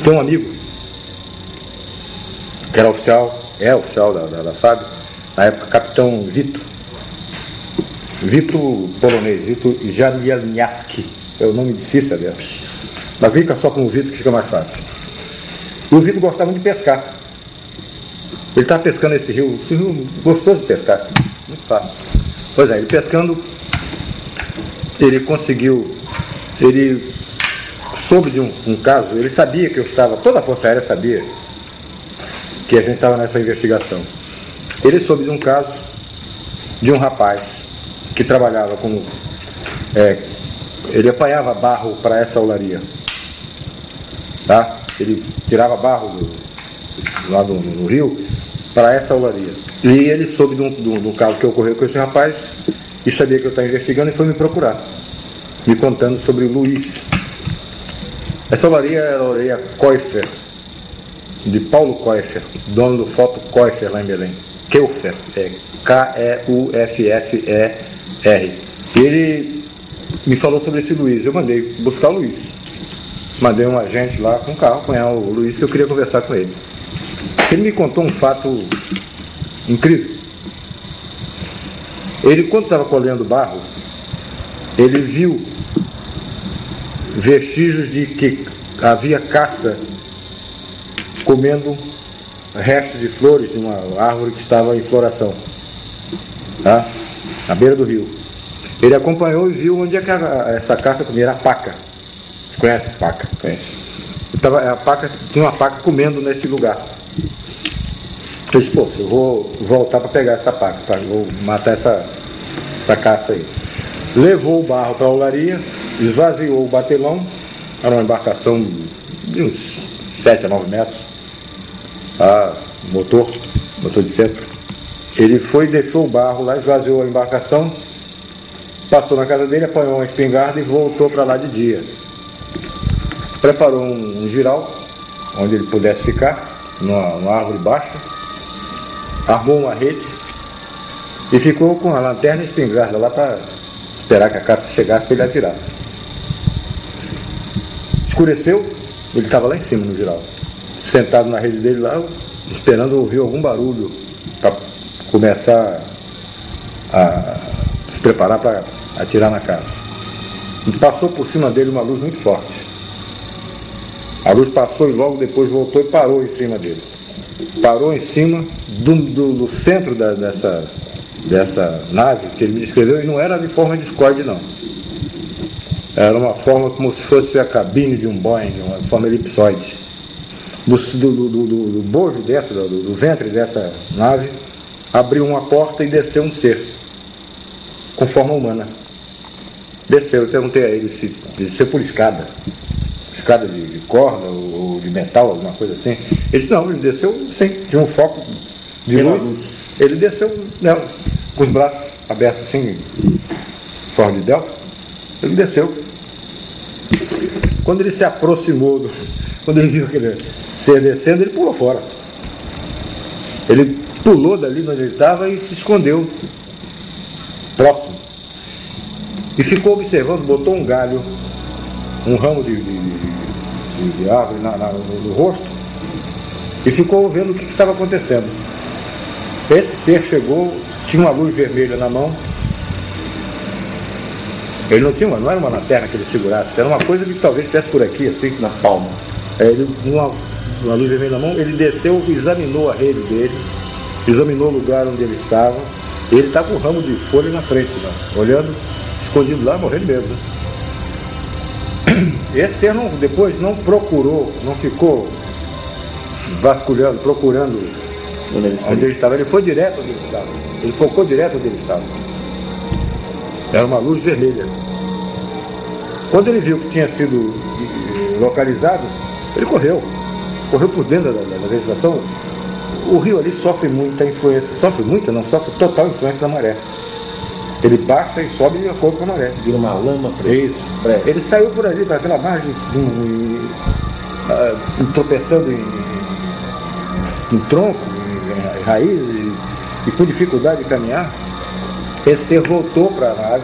tem um amigo que era oficial, da FAB, na época, capitão Vitor polonês, Vitor Jamielniaski, é o nome difícil, aliás. Mas fica só com o Vitor que fica mais fácil. E o Vitor gostava muito de pescar. Ele estava pescando esse rio gostoso de pescar, muito fácil. Pois é, ele pescando, ele soube de um caso, ele sabia que eu estava, toda a Força Aérea sabia que a gente estava nessa investigação. Ele soube de um caso de um rapaz que trabalhava como... ele apanhava barro para essa olaria. Tá? Ele tirava barro lá no rio para essa olaria. E ele soube de um caso que ocorreu com esse rapaz e sabia que eu estava investigando e foi me procurar, me contando sobre o Luiz. Essa olaria era a olaria Koiffer, de Paulo Koiffer, dono do Foto Koiffer lá em Belém. Keuffer, K-E-U-F-F-E-R. Ele me falou sobre esse Luiz, eu mandei buscar o Luiz. Mandei um agente lá com um carro apanhar o Luiz, que eu queria conversar com ele. Ele me contou um fato incrível. Ele, quando estava colhendo barro, ele viu vestígios de que havia caça comendo restos de flores de uma árvore que estava em floração, tá? Na beira do rio. Ele acompanhou e viu onde é que essa caça comia, era a paca. Você conhece a paca? Conhece. Tinha uma paca comendo nesse lugar. Eu disse, pô, eu vou voltar para pegar essa paca, tá? Vou matar essa caça aí. Levou o barro para a olaria, esvaziou o batelão, era uma embarcação de uns 7 a 9 metros, motor de centro. Ele foi e deixou o barro lá, esvaziou a embarcação, passou na casa dele, apanhou uma espingarda e voltou para lá de dia. Preparou um giral, onde ele pudesse ficar, numa árvore baixa, armou uma rede e ficou com a lanterna e a espingarda lá para esperar que a caça chegasse para ele atirar. Escureceu, ele estava lá em cima no giral, sentado na rede dele lá, esperando ouvir algum barulho para começar a se preparar para atirar na caça. E passou por cima dele uma luz muito forte. A luz passou e logo depois voltou e parou em cima dele. Parou em cima do centro dessa nave que ele me descreveu, e não era de forma discorde, não. Era uma forma como se fosse a cabine de um Boeing, uma forma elipsoide. Do bojo do ventre dessa nave, abriu uma porta e desceu um ser com forma humana. Desceu, eu perguntei a ele se desceu por escada de corda ou de metal, alguma coisa assim. Ele disse, não, ele desceu sim, tinha um foco de luz. Ele desceu nela, com os braços abertos assim, forma de delta. Ele desceu. Quando ele se aproximou, quando ele viu aquele ser descendo, ele pulou fora. Ele pulou dali onde ele estava e se escondeu próximo. E ficou observando, botou um galho, um ramo de árvore no rosto, e ficou vendo o que estava acontecendo. Esse ser chegou, tinha uma luz vermelha na mão. Ele não era uma lanterna que ele segurasse, era uma coisa que talvez estivesse por aqui, assim, na palma. Ele, uma luz vermelha na mão, ele desceu, examinou a rede dele, examinou o lugar onde ele estava. Ele estava com um ramo de folha na frente, né? Olhando, escondido lá, morrendo de medo, né? Esse ser depois não procurou, não ficou vasculhando, procurando onde ele estava. Ele foi direto onde ele estava. Ele focou direto onde ele estava. Era uma luz vermelha. Quando ele viu que tinha sido localizado, ele correu por dentro da vegetação. O rio ali sofre muita influência, sofre total influência da maré. Ele baixa e sobe de acordo com a maré. Vira uma lama preta. Isso. Ele saiu por ali, pela margem, tropeçando em tronco, em raiz, e com dificuldade de caminhar. Esse ser voltou para a nave,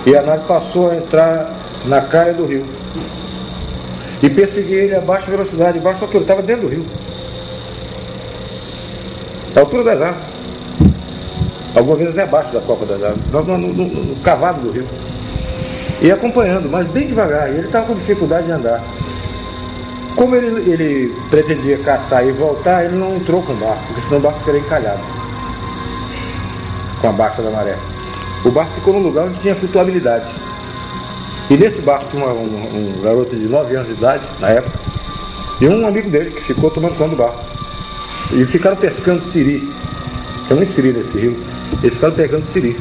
e a nave passou a entrar na calha do rio. e persegui ele a baixa velocidade, só que ele estava dentro do rio. A altura das árvores. Algumas vezes abaixo da copa das árvores. Nós no cavado do rio. E acompanhando, mas bem devagar. E ele estava com dificuldade de andar. Como ele pretendia caçar e voltar, ele não entrou com o barco, porque senão o barco seria encalhado com a baixa da maré. O barco ficou num lugar onde tinha flutuabilidade. E nesse barco tinha um garoto de 9 anos de idade, na época, e um amigo dele que ficou tomando conta do barco. E ficaram pescando siri. Tem muito siri nesse rio. Eles ficaram pegando siri.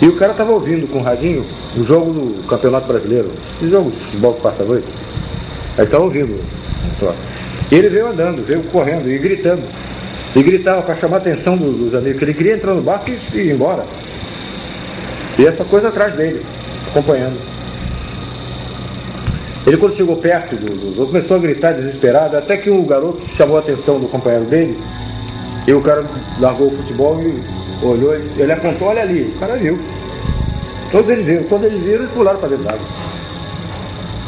E o cara estava ouvindo com o radinho o jogo do Campeonato Brasileiro, esse jogo de futebol que passa a noite. Aí estava ouvindo. E ele veio andando, veio correndo e gritando. E gritava para chamar a atenção dos amigos, que ele queria entrar no barco e ir embora. E essa coisa atrás dele, acompanhando. Ele, quando chegou perto do começou a gritar desesperado, até que o garoto chamou a atenção do companheiro dele, e o cara largou o futebol e olhou, ele apontou, olha ali, o cara viu. Todos eles viram, quando eles viram, eles pularam para dentro d'água.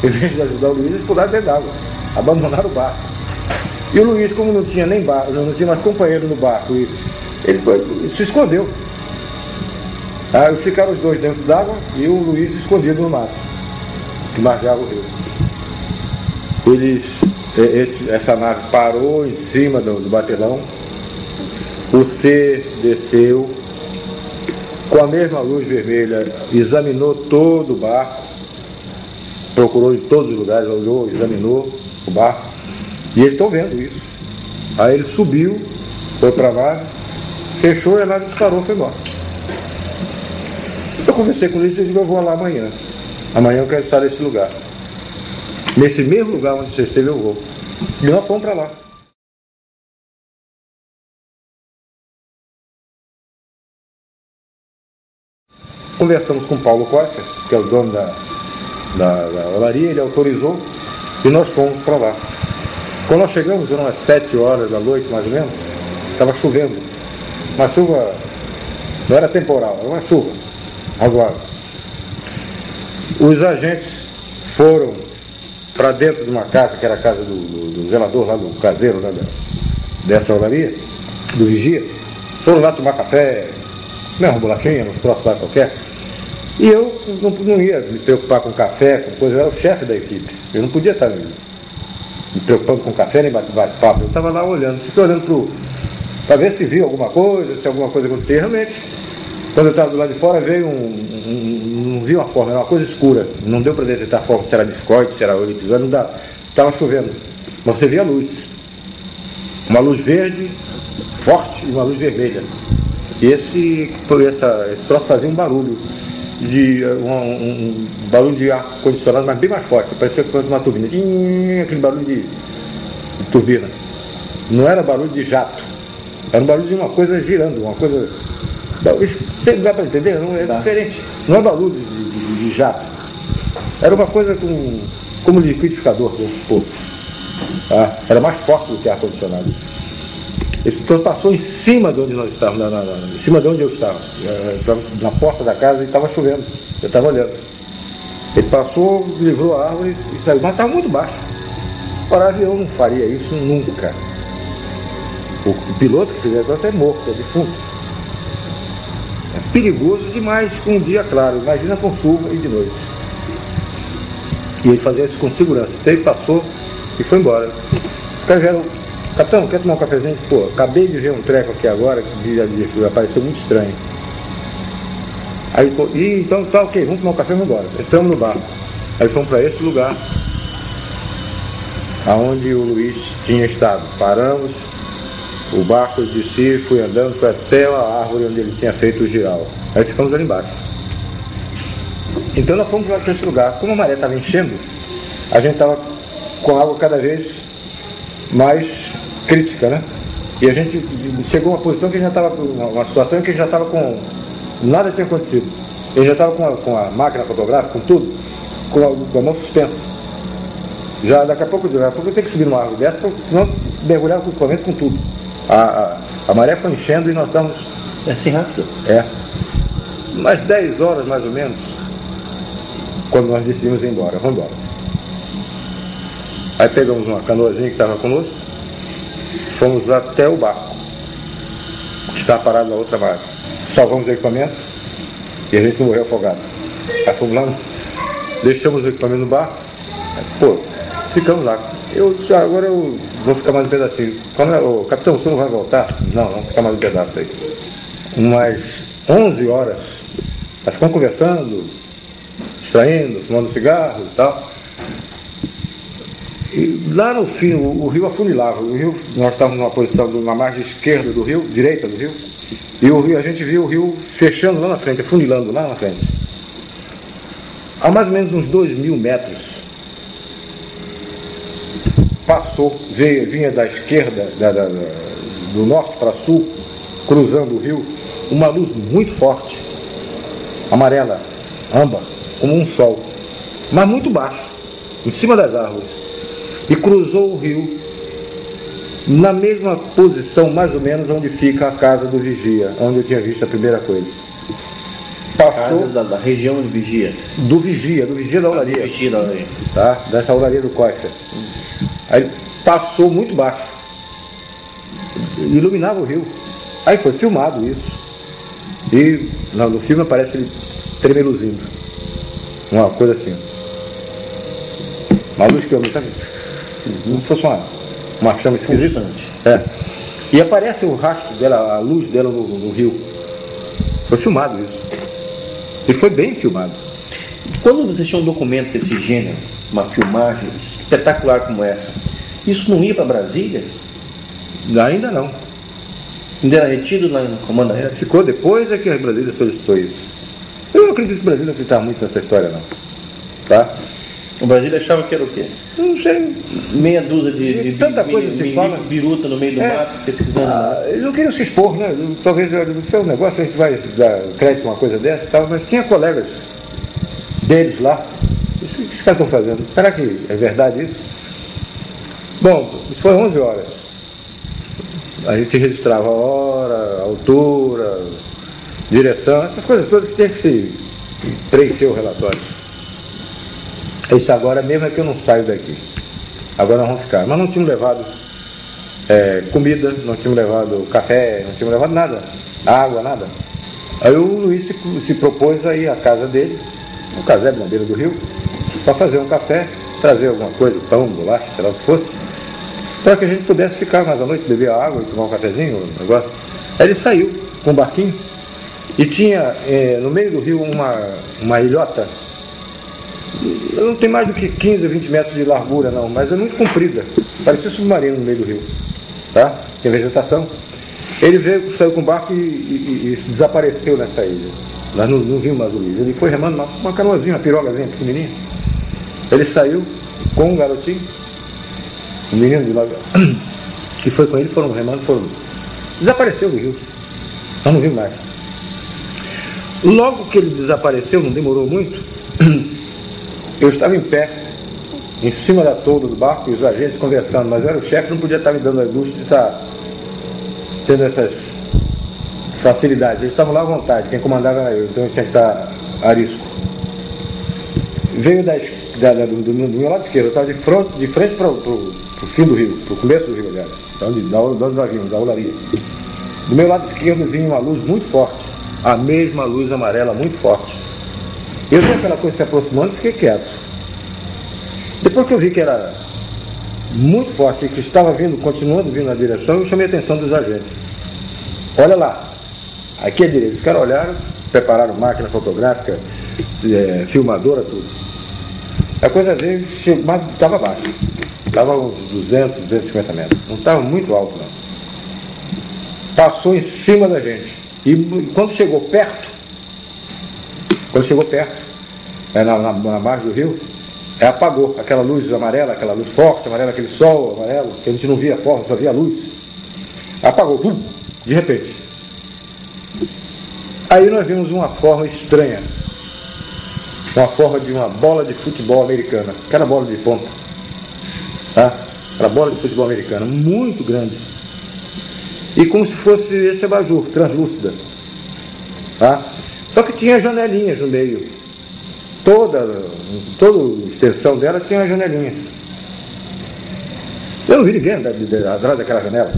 Em vez de ajudar o Luiz, eles pularam dentro d'água, abandonaram o barco. E o Luiz, como não tinha nem barco, não tinha mais companheiro no barco, ele se escondeu. Aí ficaram os dois dentro d'água e o Luiz escondido no mato, que margeava o rio. Essa nave parou em cima do batelão, o C desceu, com a mesma luz vermelha, examinou todo o barco, procurou em todos os lugares, olhou, examinou o barco, e eles estão vendo isso. Aí ele subiu, foi para a nave, fechou e a nave disparou e foi embora. Eu conversei com eles e disse, eu vou lá amanhã. Amanhã eu quero estar nesse lugar. Nesse mesmo lugar onde você esteve, eu vou. E nós fomos para lá. Conversamos com o Paulo Costa, que é o dono da olaria, ele autorizou e nós fomos para lá. Quando nós chegamos, eram umas 7 horas da noite, mais ou menos, estava chovendo. Uma chuva, não era temporal, era uma chuva. Agora, os agentes foram para dentro de uma casa, que era a casa do zelador, lá do caseiro, lá dessa olaria, do vigia. Foram lá tomar café, uma bolachinha, uns troços lá qualquer. E eu não ia me preocupar com café, com coisa, eu era o chefe da equipe. Eu não podia estar me preocupando com café, nem bate-papo. Eu estava lá olhando, fiquei olhando para ver se viu alguma coisa, se alguma coisa acontecia. Realmente, quando eu estava do lado de fora, veio não vi uma forma, era uma coisa escura. Não deu para detectar a forma, se era discoide, se era olho, não dá. Estava chovendo, mas você via a luz. Uma luz verde, forte, e uma luz vermelha. E esse troço fazia um barulho. Um barulho de ar condicionado, mas bem mais forte, parecia que fosse uma turbina, aquele barulho de turbina. Não era barulho de jato, era um barulho de uma coisa girando, uma coisa. Você dá para entender? Não, é diferente, não é barulho de jato, era uma coisa como liquidificador, era mais forte do que ar condicionado. Esse troço passou em cima de onde nós estávamos, em cima de onde eu estava. Na porta da casa e estava chovendo. Eu estava olhando. Ele passou, livrou a árvore e saiu. Mas estava muito baixo. O avião não faria isso nunca. O piloto que fizer isso é morto, é defunto. É perigoso demais com um dia claro. Imagina com chuva e de noite. E ele fazia isso com segurança. Então ele passou e foi embora. Os caras vieram. Capitão, quer tomar um cafezinho? Pô, acabei de ver um treco aqui agora que apareceu muito estranho. Aí, então tá ok, vamos tomar um café e vamos embora. Entramos no barco. Aí fomos para esse lugar, aonde o Luiz tinha estado. Paramos, o barco desci, fui andando, foi até a árvore onde ele tinha feito o giral. Aí ficamos ali embaixo. Então nós fomos para esse lugar. Como a maré estava enchendo, a gente estava com a água cada vez mais crítica, né? E a gente chegou a uma posição que a gente já estava, uma situação em que a gente já estava com, nada tinha acontecido. Ele já estava com a máquina fotográfica, com tudo, com a mão suspensa. Já daqui a pouco eu tenho que subir numa árvore dessa, senão mergulhava com o equipamento, com tudo. A maré foi enchendo e nós estamos... É assim rápido? É. Umas 10 horas mais ou menos, quando nós decidimos ir embora. Vamos embora. Aí pegamos uma canoazinha que estava conosco, fomos até o barco, que estava parado na outra margem. Salvamos o equipamento e a gente não morreu afogado. Aí fomos lá, deixamos o equipamento no barco, pô, ficamos lá. Agora eu vou ficar mais um pedacinho. Ô, capitão, você não vai voltar? Não, vamos ficar mais um pedaço aí. Umas 11 horas, nós ficamos conversando, distraindo, fumando cigarro e tal. E lá no fim, o rio afunilava. O rio, nós estávamos numa posição, na margem esquerda do rio, direita do rio, e o rio, a gente viu o rio fechando lá na frente, afunilando lá na frente. A mais ou menos uns 2.000 metros, passou, vinha da esquerda, do norte para sul, cruzando o rio, uma luz muito forte, amarela, âmbar, como um sol, mas muito baixo, em cima das árvores, e cruzou o rio na mesma posição, mais ou menos, onde fica a casa do vigia, onde eu tinha visto a primeira coisa. Passou da região de vigia? Do vigia da olaria. Do vigia da olaria. Tá? Dessa olaria do Costa. Aí passou muito baixo, iluminava o rio. Aí foi filmado isso. E no filme aparece ele tremeluzindo. Uma coisa assim. Uma luz que eu não sabia. Como se fosse uma chama esquisita. É. E aparece o rastro dela, a luz dela no rio. Foi filmado isso. E foi bem filmado. Quando você tinha um documento desse gênero, uma filmagem espetacular como essa, isso não ia para Brasília? Ainda não. Ainda era retido lá no comando aéreo? Ficou depois é que a Brasília solicitou isso. Eu não acredito que o Brasil não acreditava muito nessa história, não. Tá? O Brasil achava que era o quê? Não sei. Meia dúzia de tanta coisa se fala. Biruta no meio do mato, pesquisando. Eles não queriam se expor, né? Talvez isso é um negócio, a gente vai dar crédito a uma coisa dessa e tal, mas tinha colegas deles lá. O que os caras estão fazendo? Será que é verdade isso? Bom, isso foi 11 horas. A gente registrava a hora, a altura, direção, essas coisas todas que tem que se preencher o relatório. Isso agora mesmo é que eu não saio daqui. Agora nós vamos ficar. Mas não tínhamos levado comida, não tínhamos levado café, não tínhamos levado nada, água, nada. Aí o Luiz se propôs a ir à casa dele, um casebre na beira do rio, para fazer um café, trazer alguma coisa, pão, bolacha, sei lá o que fosse, para que a gente pudesse ficar mais à noite, beber água e tomar um cafezinho, um negócio. Aí ele saiu com um barquinho e tinha no meio do rio uma ilhota. Não tem mais do que 15 ou 20 metros de largura não, mas é muito comprida, parecia submarino no meio do rio, tá? Tem vegetação. Ele saiu com o barco e desapareceu nessa ilha. Nós não vimos mais o Luiz. Ele foi remando uma canoazinha, uma pirogazinha pequenininha. Ele saiu com um garotinho, um menino de 9 anos, que foi com ele, foram remando, desapareceu do rio. Nós não vimos mais. Logo que ele desapareceu, não demorou muito, eu estava em pé, em cima da tolda do barco, e os agentes conversando, mas eu era o chefe, não podia estar me dando a luxo de estar tendo essas facilidades. Eles estavam lá à vontade, quem comandava era eu, então eu tinha que estar a risco. Veio do meu lado esquerdo, eu estava de frente para o fim do rio, para o começo do rio, aliás, onde nós vimos, da olaria. Do meu lado esquerdo vinha uma luz muito forte, a mesma luz amarela muito forte. Eu vi aquela coisa se aproximando e fiquei quieto. Depois que eu vi que era muito forte e que estava continuando vindo na direção, eu chamei a atenção dos agentes. Olha lá, aqui é direito. Os caras olharam, prepararam máquina fotográfica, filmadora, tudo. A coisa veio, mas estava baixo. Estava uns 200, 250 metros. Não estava muito alto, não. Passou em cima da gente. E quando chegou perto, na margem do rio, apagou aquela luz amarela, aquela luz forte, amarela, aquele sol amarelo, que a gente não via a forma, só via a luz. Apagou, de repente. Aí nós vimos uma forma estranha, uma forma de uma bola de futebol americana, aquela bola de ponta, tá? Aquela bola de futebol americana, muito grande, e como se fosse esse abajur, translúcida, tá? Só que tinha janelinhas no meio. Toda a extensão dela tinha uma janelinha. Eu não vi ninguém atrás daquela janela.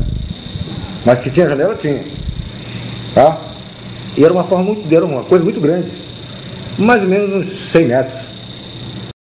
Mas que tinha janela, tinha. Tá? E era uma coisa muito grande. Mais ou menos uns 100 metros.